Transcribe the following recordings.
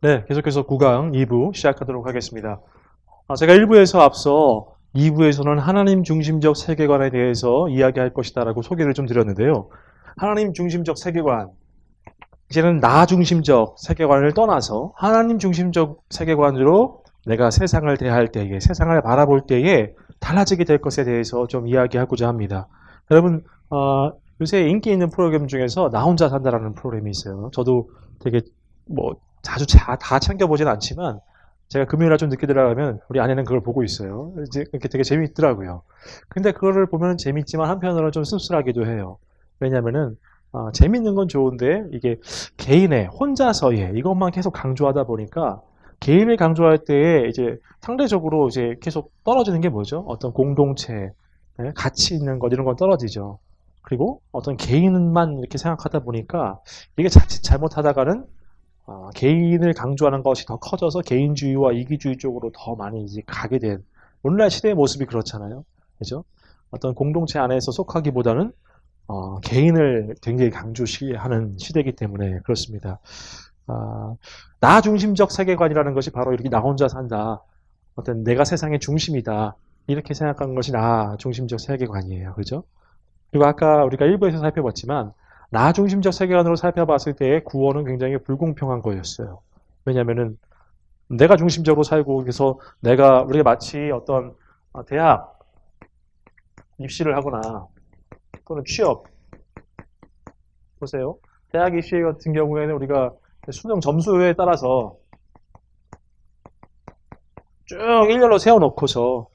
네, 계속해서 9강 2부 시작하도록 하겠습니다. 제가 1부에서 앞서 2부에서는 하나님 중심적 세계관에 대해서 이야기할 것이다라고 소개를 좀 드렸는데요. 하나님 중심적 세계관, 이제는 나 중심적 세계관을 떠나서 하나님 중심적 세계관으로 내가 세상을 대할 때에, 세상을 바라볼 때에 달라지게 될 것에 대해서 좀 이야기하고자 합니다. 여러분, 요새 인기 있는 프로그램 중에서 나 혼자 산다라는 프로그램이 있어요. 저도 되게 뭐 자주 다 챙겨보진 않지만 제가 금요일날 좀 늦게 들어가면 우리 아내는 그걸 보고 있어요. 이제 이렇게 되게 재미있더라고요. 근데 그거를 보면 재밌지만 한편으로는 좀 씁쓸하기도 해요. 왜냐면은 재밌는 건 좋은데 이게 개인의 혼자서의 이것만 계속 강조하다 보니까 개인을 강조할 때에 이제 상대적으로 이제 계속 떨어지는 게 뭐죠? 어떤 공동체, 가치 있는 것 이런 건 떨어지죠. 그리고 어떤 개인만 이렇게 생각하다 보니까 이게 자칫 잘못하다가는 개인을 강조하는 것이 더 커져서 개인주의와 이기주의 쪽으로 더 많이 이제 가게 된 오늘날 시대의 모습이 그렇잖아요. 그죠? 어떤 공동체 안에서 속하기보다는 개인을 굉장히 강조시하는 시대이기 때문에 그렇습니다. 아, 나 중심적 세계관이라는 것이 바로 이렇게 나 혼자 산다. 어떤 내가 세상의 중심이다. 이렇게 생각하는 것이 나 중심적 세계관이에요. 그죠? 그리고 아까 우리가 일부에서 살펴봤지만 나 중심적 세계관으로 살펴봤을 때의 구원은 굉장히 불공평한 거였어요. 왜냐하면은 내가 중심적으로 살고 그래서 우리가 마치 어떤 대학 입시를 하거나 또는 취업 보세요. 대학 입시 같은 경우에는 우리가 수능 점수에 따라서 쭉 일렬로 세워놓고서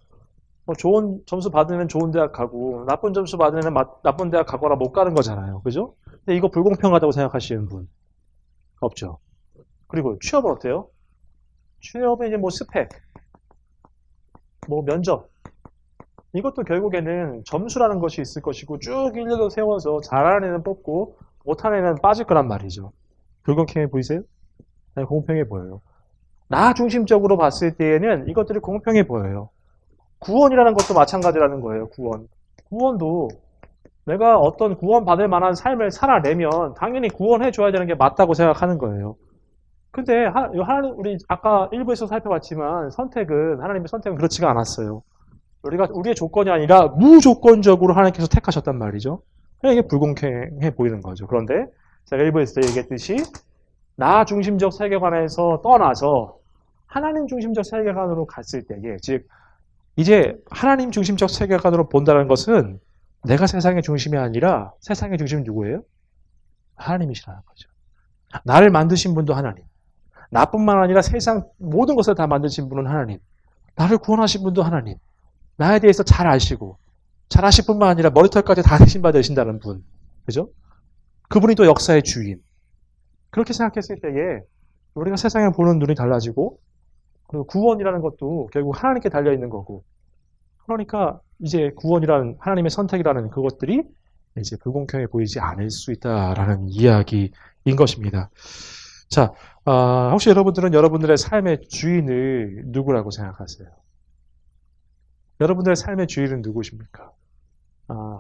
뭐 좋은 점수 받으면 좋은 대학 가고 나쁜 점수 받으면 나쁜 대학 가거나 못 가는 거잖아요. 그죠? 근데 이거 불공평하다고 생각하시는 분 없죠. 그리고 취업은 어때요? 취업은 이제 뭐 스펙, 뭐 면접 이것도 결국에는 점수라는 것이 있을 것이고 쭉 일렬로 세워서 잘하는 애는 뽑고 못하는 애는 빠질 거란 말이죠. 불공평해 보이세요? 아니, 공평해 보여요. 나 중심적으로 봤을 때에는 이것들이 공평해 보여요. 구원이라는 것도 마찬가지라는 거예요. 구원. 구원도 내가 어떤 구원받을 만한 삶을 살아내면 당연히 구원해줘야 되는 게 맞다고 생각하는 거예요. 근데 우리 아까 일부에서 살펴봤지만 하나님의 선택은 그렇지가 않았어요. 우리의 조건이 아니라 무조건적으로 하나님께서 택하셨단 말이죠. 이게 불공평해 보이는 거죠. 그런데 제가 일부에서 얘기했듯이 나 중심적 세계관에서 떠나서 하나님 중심적 세계관으로 갔을 때에, 즉 이제 하나님 중심적 세계관으로 본다는 것은 내가 세상의 중심이 아니라 세상의 중심은 누구예요? 하나님이시라는 거죠. 나를 만드신 분도 하나님. 나뿐만 아니라 세상 모든 것을 다 만드신 분은 하나님. 나를 구원하신 분도 하나님. 나에 대해서 잘 아시고 잘 아실 뿐만 아니라 머리털까지 다 대신 받으신다는 분. 그죠? 그분이 또 역사의 주인. 그렇게 생각했을 때에 우리가 세상을 보는 눈이 달라지고 그리고 구원이라는 것도 결국 하나님께 달려있는 거고 그러니까 이제 구원이라는 하나님의 선택이라는 그것들이 이제 불공평해 보이지 않을 수 있다라는 이야기인 것입니다. 자, 혹시 여러분들은 여러분들의 삶의 주인을 누구라고 생각하세요? 여러분들의 삶의 주인은 누구십니까?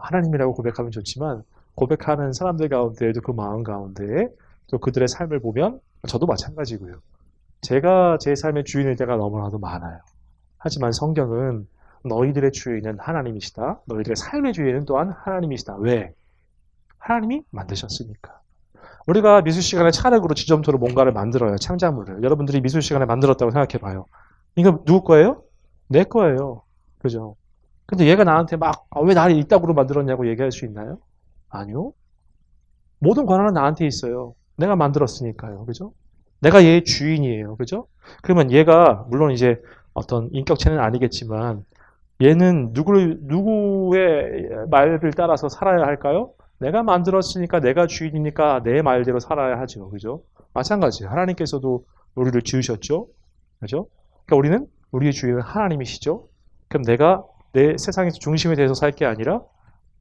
하나님이라고 고백하면 좋지만 고백하는 사람들 가운데에도 그 마음 가운데 또 그들의 삶을 보면 저도 마찬가지고요. 제가 제 삶의 주인일 때가 너무나도 많아요. 하지만 성경은 너희들의 주인은 하나님이시다. 너희들의 삶의 주인은 또한 하나님이시다. 왜? 하나님이 만드셨으니까. 우리가 미술 시간에 찰흙으로 지점토로 뭔가를 만들어요. 창작물을. 여러분들이 미술 시간에 만들었다고 생각해봐요. 이거 누구 거예요? 내 거예요. 그죠? 근데 얘가 나한테 막 왜 나를 이따구로 만들었냐고 얘기할 수 있나요? 아니요. 모든 권한은 나한테 있어요. 내가 만들었으니까요. 그죠? 내가 얘의 주인이에요. 그죠? 그러면 얘가 물론 이제 어떤 인격체는 아니겠지만 얘는 누구의 말을 따라서 살아야 할까요? 내가 만들었으니까 내가 주인이니까 내 말대로 살아야 하죠. 그죠? 마찬가지예요. 하나님께서도 우리를 지으셨죠. 그죠? 그러니까 우리는 우리의 주인은 하나님이시죠. 그럼 내가 내 세상에서 중심이 돼서 살 게 아니라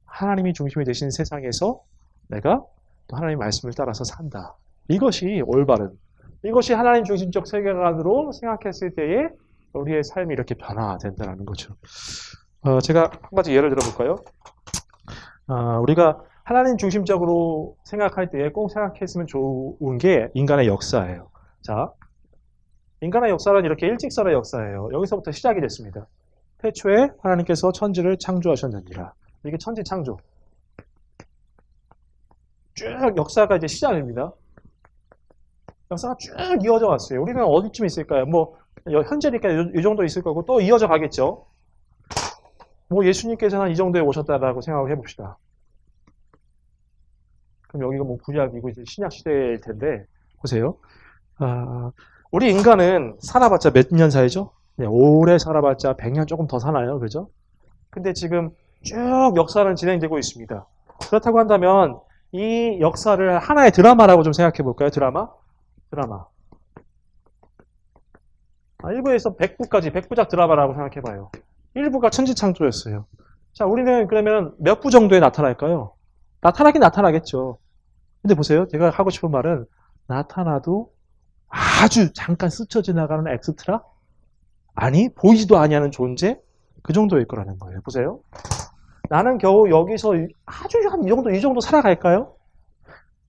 하나님이 중심이 되신 세상에서 내가 또 하나님의 말씀을 따라서 산다. 이것이 올바른, 이것이 하나님 중심적 세계관으로 생각했을 때에 우리의 삶이 이렇게 변화된다는 거죠. 제가 한 가지 예를 들어볼까요? 우리가 하나님 중심적으로 생각할 때에 꼭 생각했으면 좋은 게 인간의 역사예요. 자, 인간의 역사는 이렇게 일직선의 역사예요. 여기서부터 시작이 됐습니다. 태초에 하나님께서 천지를 창조하셨느니라. 이게 천지 창조. 쭉 역사가 이제 시작입니다. 역사가 쭉 이어져 왔어요. 우리는 어디쯤 있을까요? 뭐 현재니까 이 정도 있을 거고 또 이어져 가겠죠. 뭐 예수님께서는 이 정도에 오셨다라고 생각을 해봅시다. 그럼 여기가 뭐 구약이고 이제 신약 시대일 텐데 보세요. 우리 인간은 살아봤자 몇 년 사이죠? 네, 오래 살아봤자 100년 조금 더 사나요? 그죠? 근데 지금 쭉 역사는 진행되고 있습니다. 그렇다고 한다면 이 역사를 하나의 드라마라고 좀 생각해 볼까요? 드라마. 1부에서 100부작 드라마라고 생각해 봐요. 1부가 천지창조였어요. 자, 우리는 그러면 몇 부 정도에 나타날까요? 나타나긴 나타나겠죠. 근데 보세요. 제가 하고 싶은 말은 나타나도 아주 잠깐 스쳐 지나가는 엑스트라? 아니, 보이지도 아니하는 존재? 그 정도일 거라는 거예요. 보세요. 나는 겨우 여기서 아주 한 이 정도 살아갈까요?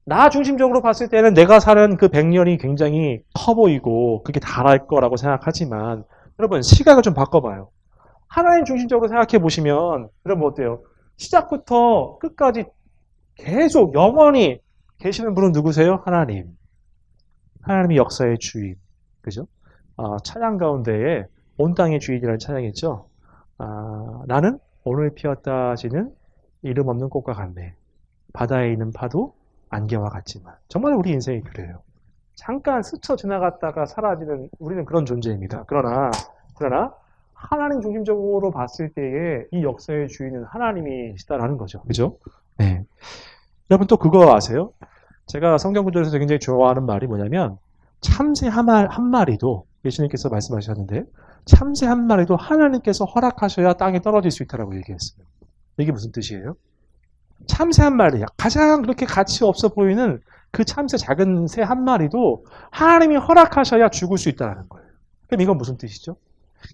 나 중심적으로 봤을 때는 내가 사는 그 100년이 굉장히 커 보이고 그게 다랄 거라고 생각하지만 여러분 시각을 좀 바꿔봐요. 하나님 중심적으로 생각해 보시면 여러분 어때요? 시작부터 끝까지 계속 영원히 계시는 분은 누구세요? 하나님. 하나님이 역사의 주인. 그죠? 찬양 가운데에 온 땅의 주인이라는 찬양이죠. 나는 오늘 피었다 하시는 이름 없는 꽃과 같네. 바다에 있는 파도 안개와 같지만. 정말 우리 인생이 그래요. 잠깐 스쳐 지나갔다가 사라지는 우리는 그런 존재입니다. 그러나 하나님 중심적으로 봤을 때에 이 역사의 주인은 하나님이시다라는 거죠. 그죠? 네. 여러분 또 그거 아세요? 제가 성경 구절에서 굉장히 좋아하는 말이 뭐냐면 참새 한 마리도 예수님께서 말씀하셨는데 참새 한 마리도 하나님께서 허락하셔야 땅에 떨어질 수 있다라고 얘기했어요. 이게 무슨 뜻이에요? 참새 한 마리, 가장 그렇게 가치 없어 보이는 그 참새 작은 새 한 마리도 하나님이 허락하셔야 죽을 수 있다는 거예요. 그럼 이건 무슨 뜻이죠?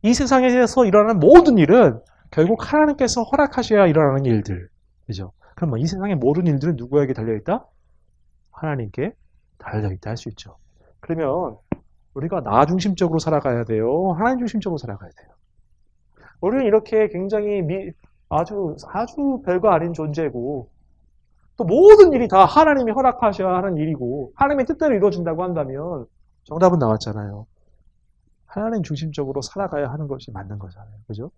이 세상에서 일어나는 모든 일은 결국 하나님께서 허락하셔야 일어나는 일들. 그죠? 그럼 이 세상의 모든 일들은 누구에게 달려있다? 하나님께 달려있다 할 수 있죠. 그러면 우리가 나 중심적으로 살아가야 돼요? 하나님 중심적으로 살아가야 돼요? 우리는 이렇게 굉장히 아주 별거 아닌 존재고 또 모든 일이 다 하나님이 허락하셔야 하는 일이고 하나님의 뜻대로 이루어진다고 한다면 정답은 나왔잖아요. 하나님 중심적으로 살아가야 하는 것이 맞는 거잖아요. 그죠?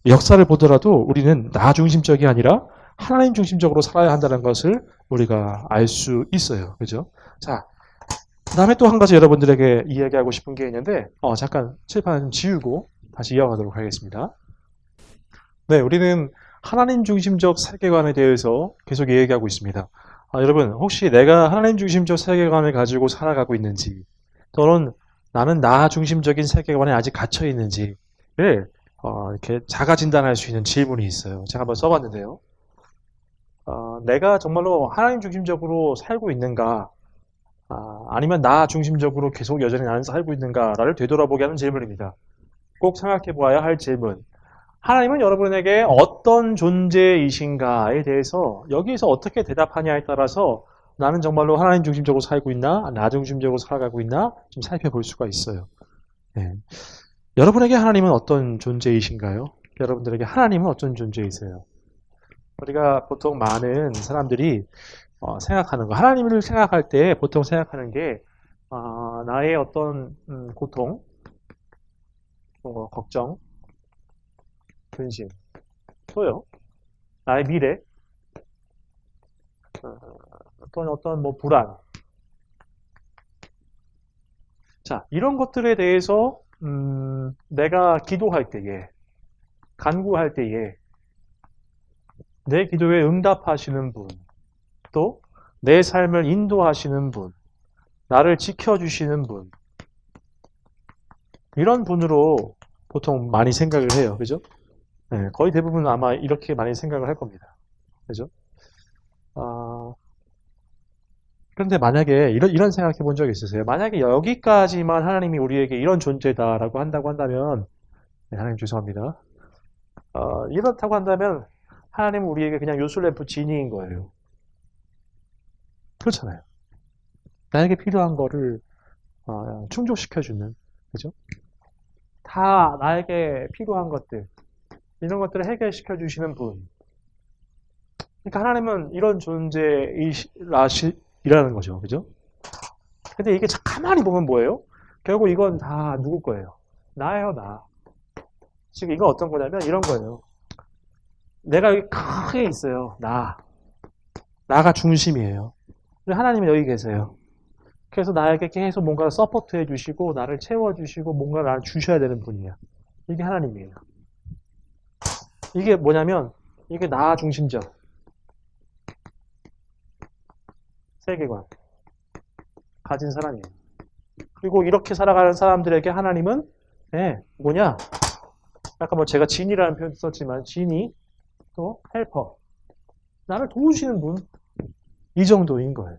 역사를 보더라도 우리는 나 중심적이 아니라 하나님 중심적으로 살아야 한다는 것을 우리가 알 수 있어요. 그죠? 자, 그 다음에 또 한 가지 여러분들에게 이야기하고 싶은 게 있는데 잠깐 칠판 좀 지우고 다시 이어가도록 하겠습니다. 네, 우리는 하나님 중심적 세계관에 대해서 계속 얘기하고 있습니다. 여러분, 혹시 내가 하나님 중심적 세계관을 가지고 살아가고 있는지, 또는 나는 나 중심적인 세계관에 아직 갇혀 있는지를 이렇게 자가 진단할 수 있는 질문이 있어요. 제가 한번 써봤는데요. 내가 정말로 하나님 중심적으로 살고 있는가, 아니면 나 중심적으로 계속 여전히 나는 살고 있는가를 되돌아보게 하는 질문입니다. 꼭 생각해 보아야 할 질문. 하나님은 여러분에게 어떤 존재이신가에 대해서 여기에서 어떻게 대답하냐에 따라서 나는 정말로 하나님 중심적으로 살고 있나, 나 중심적으로 살아가고 있나 좀 살펴볼 수가 있어요. 네. 여러분에게 하나님은 어떤 존재이신가요? 여러분들에게 하나님은 어떤 존재이세요? 우리가 보통 많은 사람들이 생각하는 거, 하나님을 생각할 때 보통 생각하는 게 나의 어떤 고통, 걱정, 근심, 또요, 나의 미래, 또는 어떤 불안. 자, 이런 것들에 대해서 내가 기도할 때에, 간구할 때에 내 기도에 응답하시는 분, 또 내 삶을 인도하시는 분, 나를 지켜주시는 분, 이런 분으로 보통 많이 생각을 해요. 그죠? 네, 거의 대부분 아마 이렇게 많이 생각을 할 겁니다. 그죠? 그런데 만약에 이런 생각해 본 적 있으세요? 만약에 여기까지만 하나님이 우리에게 이런 존재다라고 한다고 한다면, 네, 하나님 죄송합니다. 이렇다고 한다면 하나님은 우리에게 그냥 요술램프 지니인 거예요. 그렇잖아요. 나에게 필요한 거를 충족시켜주는, 그죠? 다 나에게 필요한 것들, 이런 것들을 해결시켜 주시는 분. 그러니까 하나님은 이런 존재이라는 거죠. 그죠? 근데 이게 가만히 보면 뭐예요? 결국 이건 다 누구 거예요? 나예요, 나. 지금 이건 어떤 거냐면 이런 거예요. 내가 여기 크게 있어요. 나가 중심이에요. 근데 하나님은 여기 계세요. 그래서 나에게 계속 뭔가를 서포트 해주시고 나를 채워주시고 뭔가를 나를 주셔야 되는 분이야. 이게 하나님이에요. 이게 뭐냐면 이게 나 중심적 세계관 가진 사람이에요. 그리고 이렇게 살아가는 사람들에게 하나님은 뭐냐? 아까 뭐 제가 진이라는 표현 썼지만 진이 또 헬퍼 나를 도우시는 분 이 정도인 거예요.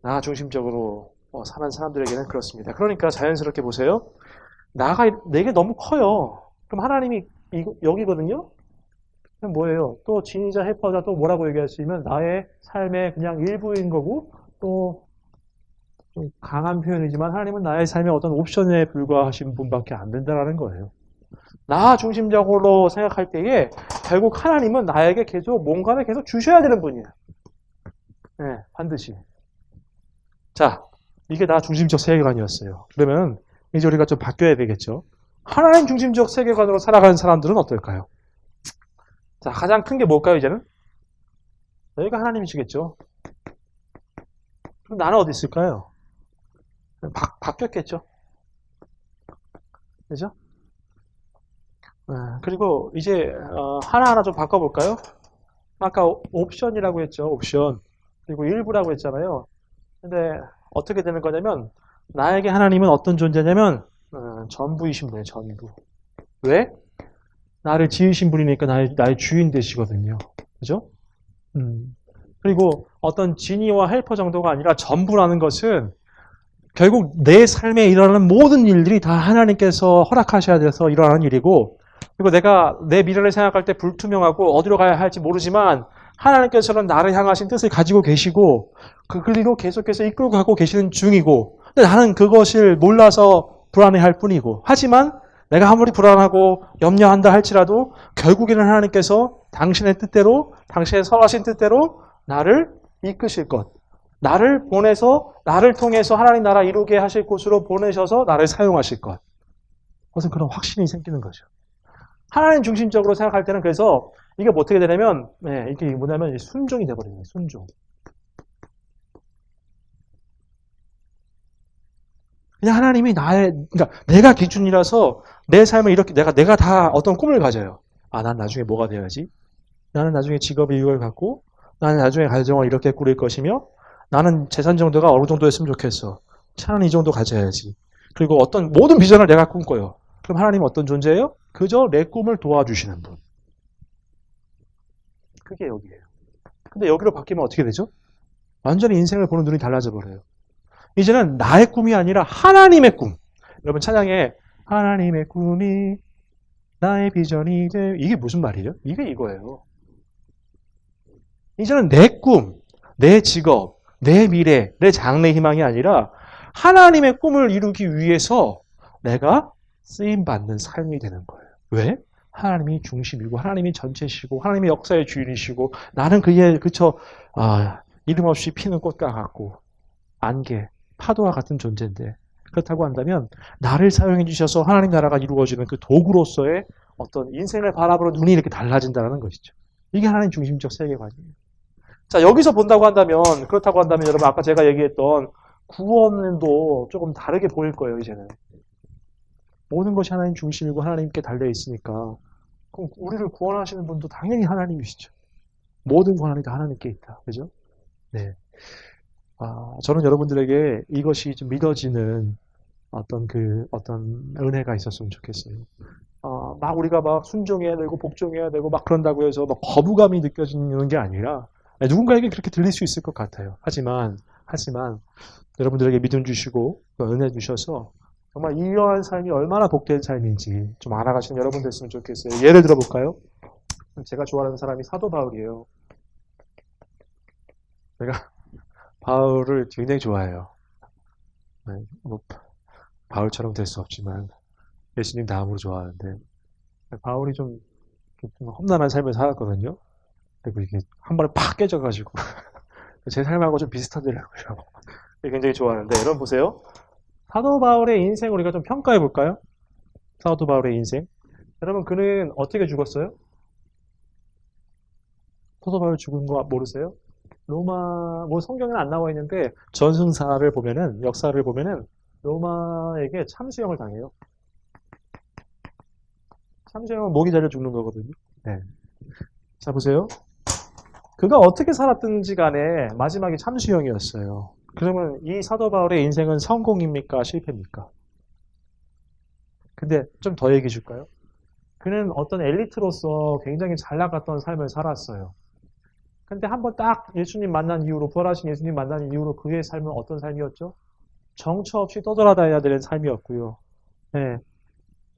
나 중심적으로 사는 사람들에게는 그렇습니다. 그러니까 자연스럽게 보세요. 나가 내게 너무 커요. 그럼 하나님이 여기거든요. 그럼 뭐예요? 또 진이자 헬퍼자 또 뭐라고 얘기하시면 나의 삶의 그냥 일부인 거고 또 좀 강한 표현이지만 하나님은 나의 삶의 어떤 옵션에 불과하신 분밖에 안 된다는 거예요. 나 중심적으로 생각할 때에 결국 하나님은 나에게 계속 뭔가를 계속 주셔야 되는 분이에요. 반드시. 자, 이게 나 중심적 세계관이었어요. 그러면 이제 우리가 좀 바뀌어야 되겠죠. 하나님 중심적 세계관으로 살아가는 사람들은 어떨까요? 자, 가장 큰 게 뭘까요, 이제는? 여기가 하나님이시겠죠. 그럼 나는 어디 있을까요? 바뀌었겠죠. 그죠? 그리고 이제 하나하나 좀 바꿔볼까요? 아까 옵션이라고 했죠. 옵션. 그리고 일부라고 했잖아요. 근데 어떻게 되는 거냐면 나에게 하나님은 어떤 존재냐면 전부이신 분이에요. 전부. 왜? 나를 지으신 분이니까 나의 주인 되시거든요. 그죠? 그리고 어떤 지니와 헬퍼 정도가 아니라 전부라는 것은 결국 내 삶에 일어나는 모든 일들이 다 하나님께서 허락하셔야 돼서 일어나는 일이고 그리고 내가 내 미래를 생각할 때 불투명하고 어디로 가야 할지 모르지만 하나님께서는 나를 향하신 뜻을 가지고 계시고 그 길로 계속해서 이끌고 가고 계시는 중이고 근데 나는 그것을 몰라서 불안해할 뿐이고 하지만 내가 아무리 불안하고 염려한다 할지라도 결국에는 하나님께서 당신의 뜻대로 당신의 선하신 뜻대로 나를 이끄실 것 나를 보내서 나를 통해서 하나님 나라 이루게 하실 곳으로 보내셔서 나를 사용하실 것 그것은 그런 확신이 생기는 거죠. 하나님 중심적으로 생각할 때는 그래서 이게 뭐 어떻게 되냐면 이게 뭐냐면 순종이 돼버려요. 순종. 그냥 하나님이 그러니까 내가 기준이라서 내 삶을 이렇게 내가 다 어떤 꿈을 가져요. 난 나중에 뭐가 되어야지. 나는 나중에 직업이 이걸 갖고 나는 나중에 가정을 이렇게 꾸릴 것이며 나는 재산 정도가 어느 정도였으면 좋겠어. 차는 이 정도 가져야지. 그리고 어떤 모든 비전을 내가 꿈꿔요. 그럼 하나님은 어떤 존재예요? 그저 내 꿈을 도와주시는 분. 그게 여기예요. 근데 여기로 바뀌면 어떻게 되죠? 완전히 인생을 보는 눈이 달라져 버려요. 이제는 나의 꿈이 아니라 하나님의 꿈. 여러분 찬양에 하나님의 꿈이 나의 비전이 돼. 이게 무슨 말이에요? 이게 이거예요. 이제는 내 꿈, 내 직업, 내 미래, 내 장래 희망이 아니라 하나님의 꿈을 이루기 위해서 내가 쓰임받는 삶이 되는 거예요. 왜? 하나님이 중심이고 하나님이 전체시고 하나님의 역사의 주인이시고 나는 그저 이름 없이 피는 꽃과 같고 안개, 파도와 같은 존재인데 그렇다고 한다면 나를 사용해 주셔서 하나님 나라가 이루어지는 그 도구로서의 어떤 인생을 바라보는 눈이 이렇게 달라진다는 것이죠. 이게 하나님 중심적 세계관이에요. 자, 여기서 본다고 한다면 그렇다고 한다면 여러분 아까 제가 얘기했던 구원도 조금 다르게 보일 거예요. 이제는 모든 것이 하나님 중심이고 하나님께 달려 있으니까 그럼 우리를 구원하시는 분도 당연히 하나님이시죠. 모든 권한이 다 하나님께 있다. 그죠? 네. 저는 여러분들에게 이것이 좀 믿어지는 어떤 은혜가 있었으면 좋겠어요. 우리가 막 순종해야 되고 복종해야 되고 막 그런다고 해서 막 거부감이 느껴지는 게 아니라 누군가에게 그렇게 들릴 수 있을 것 같아요. 하지만 여러분들에게 믿음 주시고 은혜 주셔서 정말 이러한 삶이 얼마나 복된 삶인지 좀 알아가시는 여러분 됐으면 좋겠어요. 예를 들어볼까요? 제가 좋아하는 사람이 사도 바울이에요. 제가 바울을 굉장히 좋아해요. 네, 뭐 바울처럼 될 수 없지만 예수님 다음으로 좋아하는데 바울이 좀 험난한 삶을 살았거든요. 그리고 이게 한 번에 팍 깨져가지고 제 삶하고 좀 비슷하더라고요. 굉장히 좋아하는데 여러분 보세요. 사도 바울의 인생을 우리가 좀 평가해 볼까요? 사도 바울의 인생. 여러분 그는 어떻게 죽었어요? 사도 바울 죽은 거 모르세요? 로마 뭐 성경에는 안 나와 있는데 전승사를 보면은 역사를 보면은 로마에게 참수형을 당해요. 참수형은 목이 잘려 죽는 거거든요. 네. 자 보세요. 그가 어떻게 살았든지 간에 마지막이 참수형이었어요. 그러면 이 사도 바울의 인생은 성공입니까? 실패입니까? 근데 좀 더 얘기해 줄까요? 그는 어떤 엘리트로서 굉장히 잘 나갔던 삶을 살았어요. 근데 한번 딱 예수님 만난 이후로, 부활하신 예수님 만난 이후로 그의 삶은 어떤 삶이었죠? 정처 없이 떠돌아다녀야 되는 삶이었고요. 네.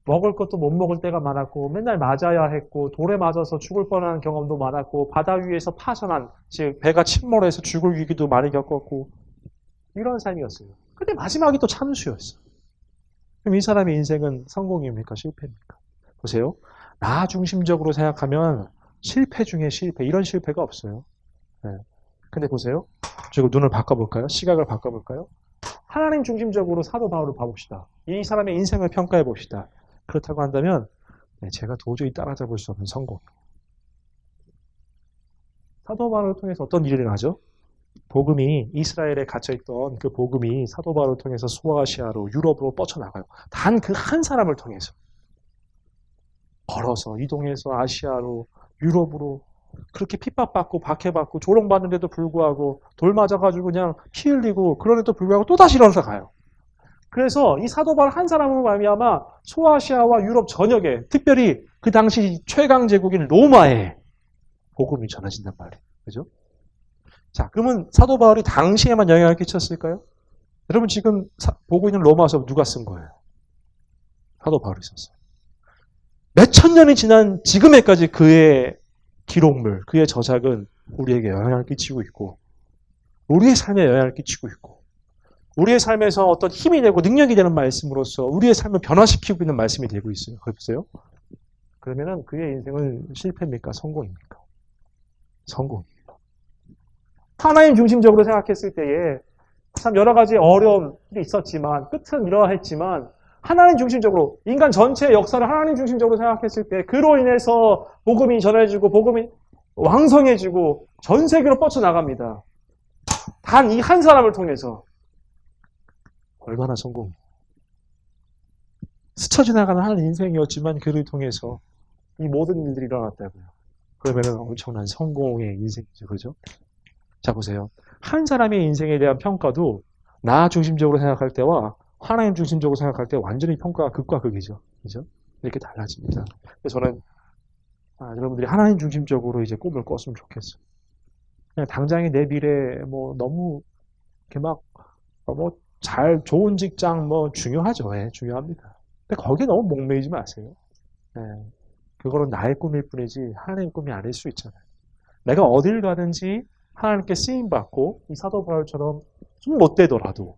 먹을 것도 못 먹을 때가 많았고 맨날 맞아야 했고 돌에 맞아서 죽을 뻔한 경험도 많았고 바다 위에서 파선한 즉 배가 침몰해서 죽을 위기도 많이 겪었고 이런 삶이었어요. 근데 마지막이 또 참수였어요. 그럼 이 사람의 인생은 성공입니까? 실패입니까? 보세요. 나 중심적으로 생각하면 실패 중에 실패 이런 실패가 없어요. 네. 근데 보세요. 지금 눈을 바꿔볼까요? 시각을 바꿔볼까요? 하나님 중심적으로 사도 바울을 봐봅시다. 이 사람의 인생을 평가해 봅시다. 그렇다고 한다면 제가 도저히 따라잡을 수 없는 성공. 사도 바울을 통해서 어떤 일이 일어나죠? 복음이 이스라엘에 갇혀있던 그 복음이 사도 바울을 통해서 소아시아로 유럽으로 뻗쳐나가요. 단 그 한 사람을 통해서 걸어서 이동해서 아시아로 유럽으로 그렇게 핍박받고 박해받고 조롱받는데도 불구하고 돌 맞아가지고 그냥 피 흘리고 그런데도 불구하고 또다시 일어나서 가요. 그래서 이 사도 바울 한 사람으로 말미암아 소아시아와 유럽 전역에 특별히 그 당시 최강 제국인 로마에 복음이 전해진단 말이에요. 그죠? 자, 그러면 사도 바울이 당시에만 영향을 끼쳤을까요? 여러분 지금 보고 있는 로마서 누가 쓴 거예요? 사도 바울이 썼어요. 몇천 년이 지난 지금에까지 그의 기록물, 그의 저작은 우리에게 영향을 끼치고 있고 우리의 삶에 영향을 끼치고 있고 우리의 삶에서 어떤 힘이 되고 능력이 되는 말씀으로서 우리의 삶을 변화시키고 있는 말씀이 되고 있어요. 보세요. 그러면은 그의 인생은 실패입니까? 성공입니까? 성공입니다. 하나님 중심적으로 생각했을 때에 참 여러 가지 어려움이 있었지만 끝은 이러했지만 하나님 중심적으로 인간 전체의 역사를 하나님 중심적으로 생각했을 때 그로 인해서 복음이 전해지고 복음이 왕성해지고 전 세계로 뻗쳐나갑니다. 단 이 한 사람을 통해서 얼마나 성공. 스쳐 지나가는 한 인생이었지만 그를 통해서 이 모든 일들이 일어났다고요. 그러면 엄청난 성공의 인생이죠. 그죠? 자, 보세요. 한 사람의 인생에 대한 평가도 나 중심적으로 생각할 때와 하나님 중심적으로 생각할 때 완전히 평가가 극과 극이죠. 그죠? 이렇게 달라집니다. 그래서 저는 여러분들이 하나님 중심적으로 이제 꿈을 꿨으면 좋겠어요. 그냥 당장의 내 미래 뭐 너무 이렇게 막 뭐 잘 좋은 직장 뭐 중요하죠. 네, 중요합니다. 근데 거기에 너무 목매이지 마세요. 네, 그거는 나의 꿈일 뿐이지 하나님의 꿈이 아닐 수 있잖아요. 내가 어딜 가든지 하나님께 쓰임받고 이 사도 바울처럼 좀 못되더라도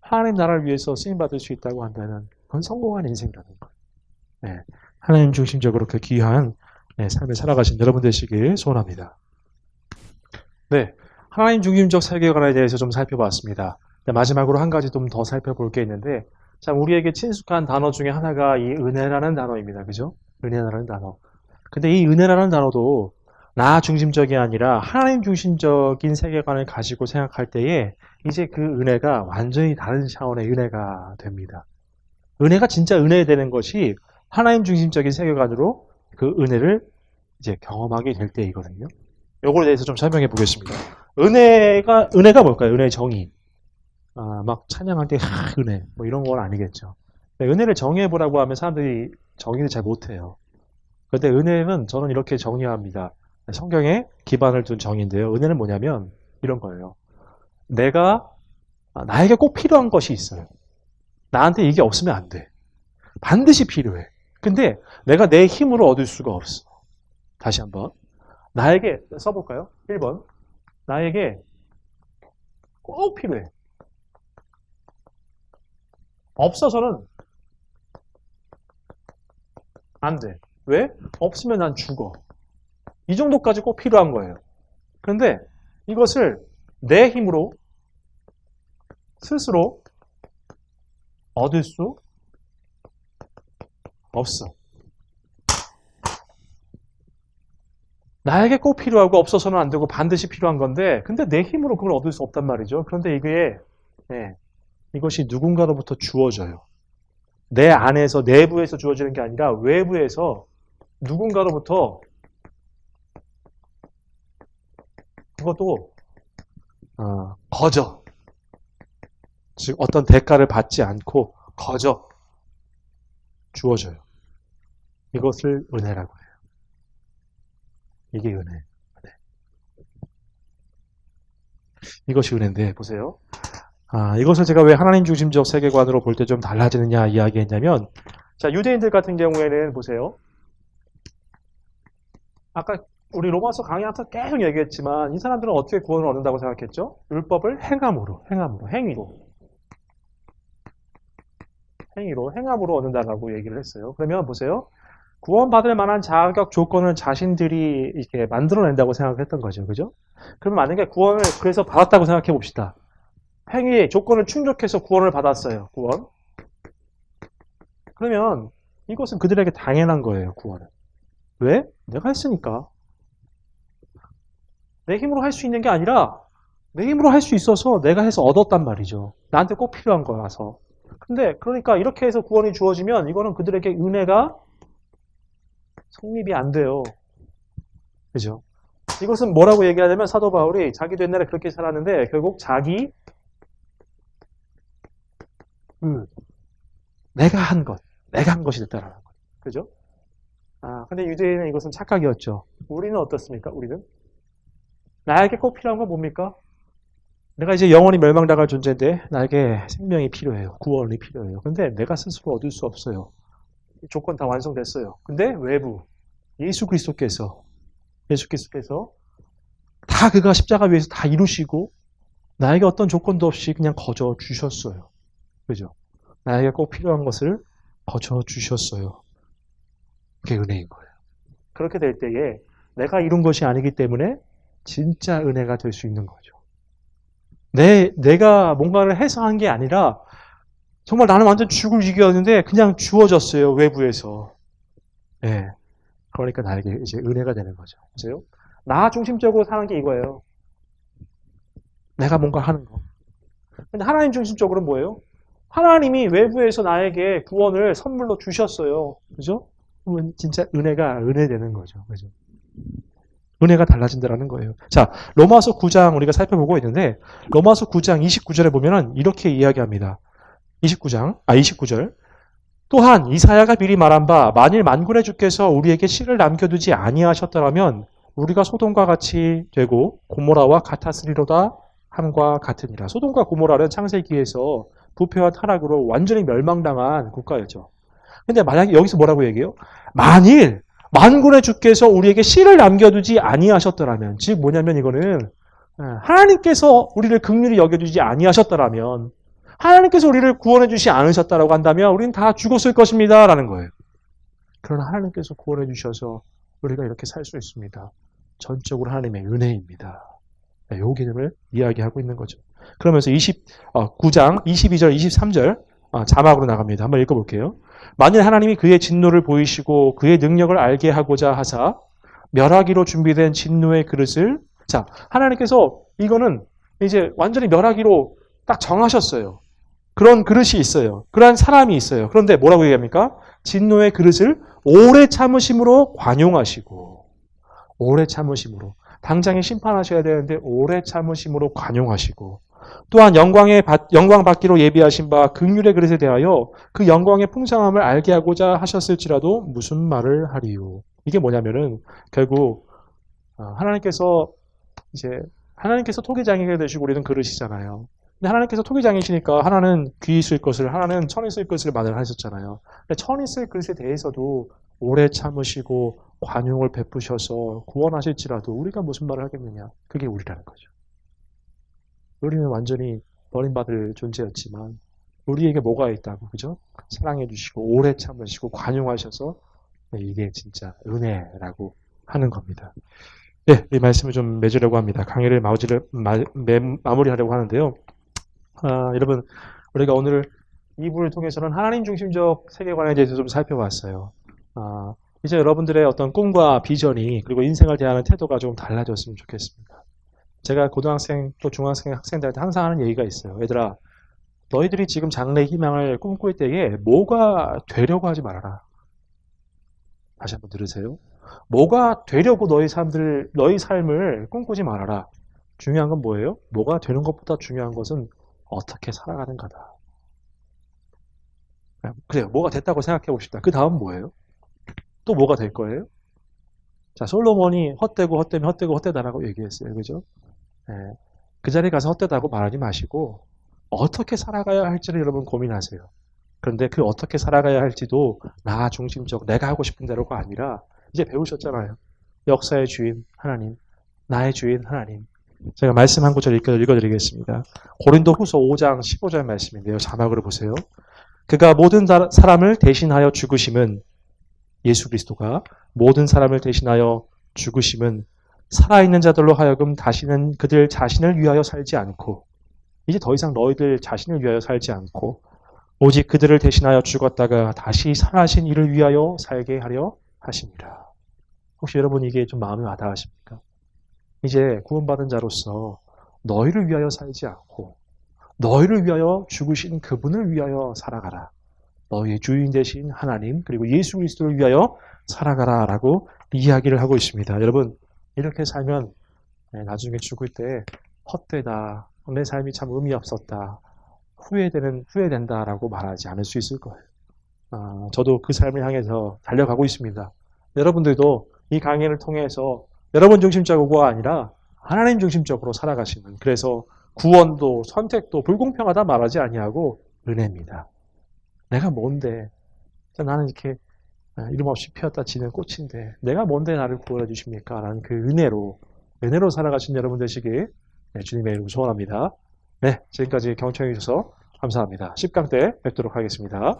하나님 나라를 위해서 쓰임받을 수 있다고 한다면 그건 성공한 인생이라는 거예요. 네, 하나님 중심적으로 그 귀한 삶을 살아가신 여러분 되시길 소원합니다. 네, 하나님 중심적 세계관에 대해서 좀 살펴봤습니다. 마지막으로 한 가지 좀 더 살펴볼 게 있는데 참 우리에게 친숙한 단어 중에 하나가 이 은혜라는 단어입니다. 그죠? 은혜라는 단어. 근데 이 은혜라는 단어도 나 중심적이 아니라 하나님 중심적인 세계관을 가지고 생각할 때에 이제 그 은혜가 완전히 다른 차원의 은혜가 됩니다. 은혜가 진짜 은혜 되는 것이 하나님 중심적인 세계관으로 그 은혜를 이제 경험하게 될 때이거든요. 요거에 대해서 좀 설명해 보겠습니다. 은혜가 뭘까요? 은혜의 정의. 막 찬양할 때 은혜 뭐 이런 건 아니겠죠. 은혜를 정의해 보라고 하면 사람들이 정의를 잘 못해요. 그런데 은혜는 저는 이렇게 정의합니다. 성경에 기반을 둔 정의인데요. 은혜는 뭐냐면 이런 거예요. 나에게 꼭 필요한 것이 있어요. 나한테 이게 없으면 안 돼. 반드시 필요해. 근데 내가 내 힘으로 얻을 수가 없어. 다시 한번. 나에게 써볼까요? 1번. 나에게 꼭 필요해. 없어서는 안 돼. 왜? 없으면 난 죽어. 이 정도까지 꼭 필요한 거예요. 그런데 이것을 내 힘으로 스스로 얻을 수 없어. 나에게 꼭 필요하고 없어서는 안 되고 반드시 필요한 건데, 근데 내 힘으로 그걸 얻을 수 없단 말이죠. 그런데 이게, 이것이 누군가로부터 주어져요. 내 안에서, 내부에서 주어지는 게 아니라 외부에서 누군가로부터 그것도 거저. 즉 어떤 대가를 받지 않고 거저 주어져요. 이것을 은혜라고 해요. 이게 은혜. 이것이 은혜인데 보세요. 이것을 제가 왜 하나님 중심적 세계관으로 볼 때 좀 달라지느냐 이야기했냐면, 자, 유대인들 같은 경우에는 보세요. 아까 우리 로마서 강의에서 계속 얘기했지만 이 사람들은 어떻게 구원을 얻는다고 생각했죠? 율법을 행함으로, 행함으로 얻는다라고 얘기를 했어요. 그러면 보세요. 구원받을 만한 자격 조건을 자신들이 이렇게 만들어낸다고 생각했던 거죠. 그죠? 그러면 만약에 구원을 그래서 받았다고 생각해 봅시다. 행위 조건을 충족해서 구원을 받았어요. 구원. 그러면 이것은 그들에게 당연한 거예요. 구원은. 왜? 내가 했으니까. 내 힘으로 할 수 있는 게 아니라 내 힘으로 할 수 있어서 내가 해서 얻었단 말이죠. 나한테 꼭 필요한 거라서. 근데 그러니까 이렇게 해서 구원이 주어지면 이거는 그들에게 은혜가 성립이 안 돼요. 그죠? 이것은 뭐라고 얘기하냐면 사도 바울이 자기도 옛날에 그렇게 살았는데 결국 자기 내가 한 것이 됐다라는 거예요. 그죠? 근데 유대인은 이것은 착각이었죠. 우리는 어떻습니까? 우리는 나에게 꼭 필요한 건 뭡니까? 내가 이제 영원히 멸망당할 존재인데 나에게 생명이 필요해요. 구원이 필요해요. 근데 내가 스스로 얻을 수 없어요. 조건 다 완성됐어요. 근데 외부 예수 그리스도께서 다 그가 십자가 위에서 다 이루시고 나에게 어떤 조건도 없이 그냥 거저 주셨어요. 그죠? 나에게 꼭 필요한 것을 거저 주셨어요. 그게 은혜인 거예요. 그렇게 될 때에 내가 이룬 것이 아니기 때문에 진짜 은혜가 될 수 있는 거죠. 내가 뭔가를 해서 한 게 아니라 정말 나는 완전 죽을 지경이었는데 그냥 주어졌어요. 외부에서. 그러니까 나에게 이제 은혜가 되는 거죠. 보세요. 나 중심적으로 사는 게 이거예요. 내가 뭔가 하는 거. 근데 하나님 중심적으로는 뭐예요? 하나님이 외부에서 나에게 구원을 선물로 주셨어요. 그죠? 그러면 진짜 은혜가 은혜되는 거죠. 그죠? 은혜가 달라진다는 거예요. 자, 로마서 9장 우리가 살펴보고 있는데 로마서 9장 29절에 보면은 이렇게 이야기합니다. 29절. 또한 이사야가 미리 말한 바 만일 만군의 주께서 우리에게 씨를 남겨두지 아니하셨더라면 우리가 소돔과 같이 되고 고모라와 같았으리로다 함과 같으니라. 소돔과 고모라는 창세기에서 부패와 타락으로 완전히 멸망당한 국가였죠. 근데 만약에 여기서 뭐라고 얘기해요? 만일 만군의 주께서 우리에게 씨를 남겨두지 아니하셨더라면, 즉 뭐냐면 이거는 하나님께서 우리를 긍휼히 여겨주지 아니하셨더라면, 하나님께서 우리를 구원해 주지 않으셨다라고 한다면 우리는 다 죽었을 것입니다 라는 거예요. 그러나 하나님께서 구원해 주셔서 우리가 이렇게 살 수 있습니다. 전적으로 하나님의 은혜입니다. 이 개념을 이야기하고 있는 거죠. 그러면서 9장 22절 23절 자막으로 나갑니다. 한번 읽어볼게요. 만일 하나님이 그의 진노를 보이시고 그의 능력을 알게 하고자 하사 멸하기로 준비된 진노의 그릇을, 자, 하나님께서 이거는 이제 완전히 멸하기로 딱 정하셨어요. 그런 그릇이 있어요. 그러한 사람이 있어요. 그런데 뭐라고 얘기합니까? 진노의 그릇을 오래 참으심으로 관용하시고, 오래 참으심으로. 당장에 심판하셔야 되는데 오래 참으심으로 관용하시고, 또한 영광 받기로 예비하신 바 긍휼의 그릇에 대하여 그 영광의 풍성함을 알게 하고자 하셨을지라도 무슨 말을 하리요. 이게 뭐냐면은 결국 하나님께서 토기장이게 되시고 우리는 그릇이잖아요. 근데 하나님께서 토기장이시니까 하나는 귀 있을 것을, 하나는 천 있을 것을 마련하셨잖아요. 근데 천 있을 그릇에 대해서도 오래 참으시고 관용을 베푸셔서 구원하실지라도 우리가 무슨 말을 하겠느냐. 그게 우리라는 거죠. 우리는 완전히 버림받을 존재였지만 우리에게 뭐가 있다고, 그죠? 사랑해 주시고 오래 참으시고 관용하셔서 이게 진짜 은혜라고 하는 겁니다. 네, 이 말씀을 좀 맺으려고 합니다. 강의를 마무리하려고 하는데요. 여러분, 우리가 오늘 2부를 통해서는 하나님 중심적 세계관에 대해서 좀 살펴봤어요. 이제 여러분들의 어떤 꿈과 비전이 그리고 인생을 대하는 태도가 좀 달라졌으면 좋겠습니다. 제가 고등학생 또 중학생 학생들한테 항상 하는 얘기가 있어요. 얘들아, 너희들이 지금 장래 희망을 꿈꿀 때에 뭐가 되려고 하지 말아라. 다시 한번 들으세요. 뭐가 되려고 너희 삶을 꿈꾸지 말아라. 중요한 건 뭐예요? 뭐가 되는 것보다 중요한 것은 어떻게 살아가는 거다. 그래요. 뭐가 됐다고 생각해 봅시다. 그 다음 뭐예요? 또 뭐가 될 거예요? 자, 솔로몬이 헛되다라고 얘기했어요. 그죠? 네. 그 자리에 가서 헛되다고 말하지 마시고 어떻게 살아가야 할지를 여러분 고민하세요. 그런데 그 어떻게 살아가야 할지도 나 중심적 내가 하고 싶은 대로가 아니라 이제 배우셨잖아요. 역사의 주인 하나님, 나의 주인 하나님. 제가 말씀 한 구절 읽어드리겠습니다. 고린도 후서 5장 15절 말씀인데요. 자막으로 보세요. 그가 모든 사람을 대신하여 죽으심은 예수 그리스도가 모든 사람을 대신하여 죽으심은 살아있는 자들로 하여금 다시는 그들 자신을 위하여 살지 않고 이제 더 이상 너희들 자신을 위하여 살지 않고 오직 그들을 대신하여 죽었다가 다시 살아신 이를 위하여 살게 하려 하십니다. 혹시 여러분 이게 좀 마음에 와닿으십니까? 이제 구원받은 자로서 너희를 위하여 살지 않고 너희를 위하여 죽으신 그분을 위하여 살아가라. 너희의 주인 되신 하나님 그리고 예수 그리스도를 위하여 살아가라 라고 이야기를 하고 있습니다. 여러분 이렇게 살면 나중에 죽을 때 헛되다. 내 삶이 참 의미 없었다. 후회된다라고 말하지 않을 수 있을 거예요. 저도 그 삶을 향해서 달려가고 있습니다. 여러분들도 이 강의를 통해서 여러분 중심적으로가 아니라 하나님 중심적으로 살아가시는 그래서 구원도 선택도 불공평하다 말하지 아니하고 은혜입니다. 내가 뭔데 나는 이렇게 이름 없이 피었다 지는 꽃인데 내가 뭔데 나를 구원해 주십니까? 라는 그 은혜로 살아가신 여러분 되시길 주님의 이름으로 소원합니다. 네, 지금까지 경청해 주셔서 감사합니다. 10강 때 뵙도록 하겠습니다.